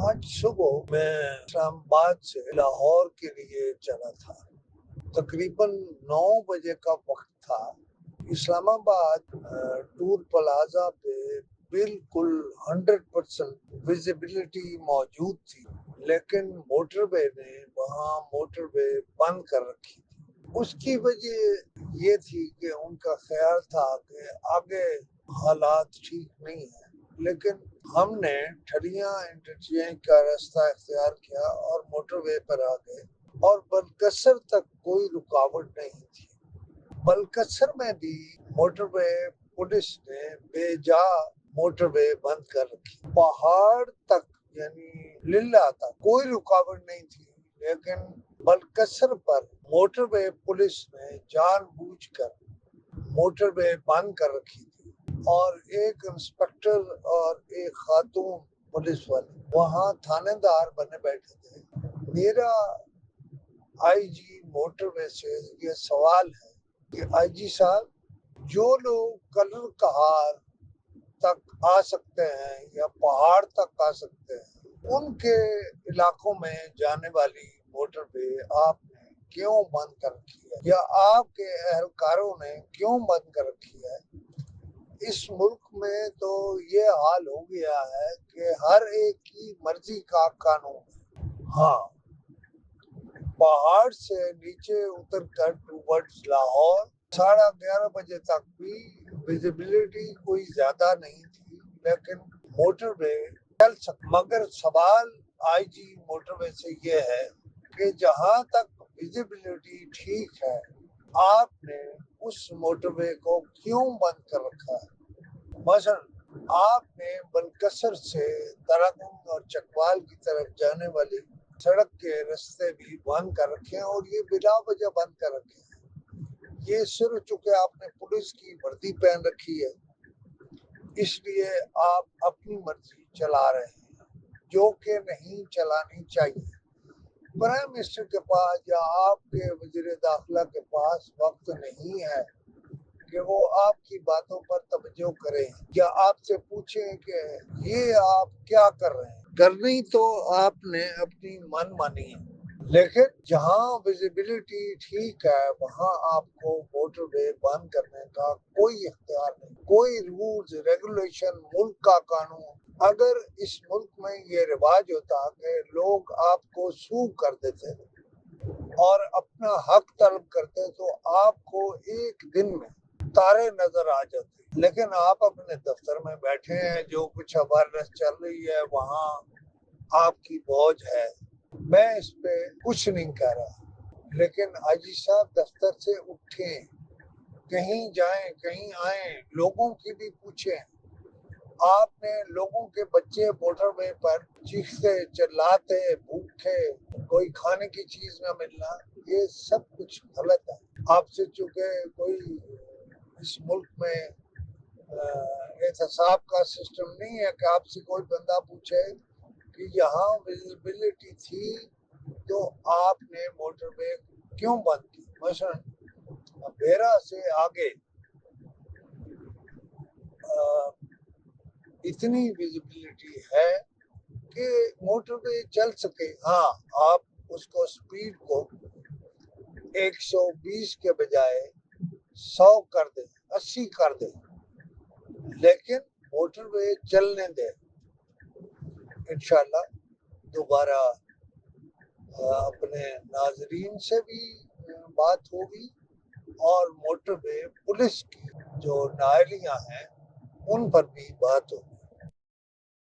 آج صبح میں اسلام آباد سے لاہور کے لیے چلا تھا۔ تقریباً 9 بجے کا وقت تھا۔ اسلام آباد ٹور پلازا پہ بالکل 100% ویزیبلٹی موجود تھی، لیکن موٹر وے نے وہاں موٹر وے بند کر رکھی تھی۔ اس کی وجہ یہ تھی کہ ان کا خیال تھا کہ آگے حالات ٹھیک نہیں ہیں، لیکن ہم نے ٹھلیاں انٹرچینج کا راستہ اختیار کیا اور موٹر وے پر آ گئے، اور بلکسر تک کوئی رکاوٹ نہیں تھی۔ بلکسر میں بھی موٹر وے پولیس نے بے جا موٹر وے بند کر رکھی۔ پہاڑ تک یعنی للہ تک کوئی رکاوٹ نہیں تھی، لیکن بلکسر پر موٹر وے پولیس نے جان بوجھ کر موٹر وے بند کر رکھی تھی، اور ایک انسپکٹر اور ایک خاتون پولیس والے وہاں تھانے دار بنے بیٹھے تھے۔ میرا آئی جی موٹر وے سے یہ سوال ہے کہ آئی جی صاحب، جو لوگ کلر کہار تک آ سکتے ہیں یا پہاڑ تک آ سکتے ہیں، ان کے علاقوں میں جانے والی موٹر وے آپ نے کیوں بند کر رکھی ہے، یا آپ کے اہلکاروں نے کیوں بند کر رکھی ہے؟ اس ملک میں تو یہ حال ہو گیا ہے کہ ہر ایک کی مرضی کا قانون ہے۔ ہاں، پہاڑ سے نیچے اتر کر ٹوورڈز لاہور 11:30 بجے تک بھی ویزیبلٹی کوئی زیادہ نہیں تھی، لیکن موٹر وے چل سکتا۔ مگر سوال آئی جی موٹر وے سے یہ ہے کہ جہاں تک ویزیبلٹی ٹھیک ہے، آپ نے اس موٹر وے کو کیوں بند کر رکھا ہے؟ مثلا آپ نے بلکسر سے تراگنگ اور چکوال کی طرف جانے والی سڑک کے راستے بھی بند کر رکھے ہیں، اور یہ بلا وجہ بند کر رکھے ہیں۔ یہ صرف چونکہ آپ نے پولیس کی وردی پہن رکھی ہے، اس لیے آپ اپنی مرضی چلا رہے ہیں، جو کہ نہیں چلانی چاہیے۔ پرائم منسٹر کے پاس یا آپ کے وزیر داخلہ کے پاس وقت نہیں ہے کہ وہ آپ کی باتوں پر توجہ کریں یا آپ سے پوچھیں کہ یہ آپ کیا کر رہے ہیں۔ کرنی تو آپ نے اپنی من مانی ہے، لیکن جہاں ویزیبلٹی ٹھیک ہے وہاں آپ کو موٹر وے بند کرنے کا کوئی اختیار نہیں۔ کوئی رولز ریگولیشن، ملک کا قانون، اگر اس ملک میں یہ رواج ہوتا کہ لوگ آپ کو سو کر دیتے اور اپنا حق طلب کرتے تو آپ کو ایک دن میں تارے نظر آ جاتے، لیکن آپ اپنے دفتر میں بیٹھے ہیں، جو کچھ اویئرنیس چل رہی ہے وہاں آپ کی بوجھ ہے۔ میں اس پہ کچھ نہیں کہہ رہا، لیکن حاجی صاحب دفتر سے اٹھیں، کہیں جائیں کہیں آئیں، لوگوں کی بھی پوچھیں۔ آپ نے لوگوں کے بچے موٹر وے پر چیختے چلاتے بھوکے، کوئی کھانے کی چیز نہ ملنا، یہ سب کچھ غلط ہے۔ آپ سے چونکہ کوئی اس ملک میں احتساب کا سسٹم نہیں ہے کہ آپ سے کوئی بندہ پوچھے کہ یہاں ویزیبلٹی تھی تو آپ نے موٹر وے کیوں بند کی۔ مثلا بیرا سے آگے اتنی ویزیبلٹی ہے کہ موٹر وے چل سکے۔ ہاں، آپ اس کو سپیڈ کو 120 کے بجائے 100 کر دیں، 80 کر دیں، لیکن موٹر وے چلنے دیں۔ انشاءاللہ دوبارہ اپنے ناظرین سے بھی بات ہوگی، اور موٹر وے پولیس کی جو نااہلیاں ہیں ان پر بھی بات ہوگی۔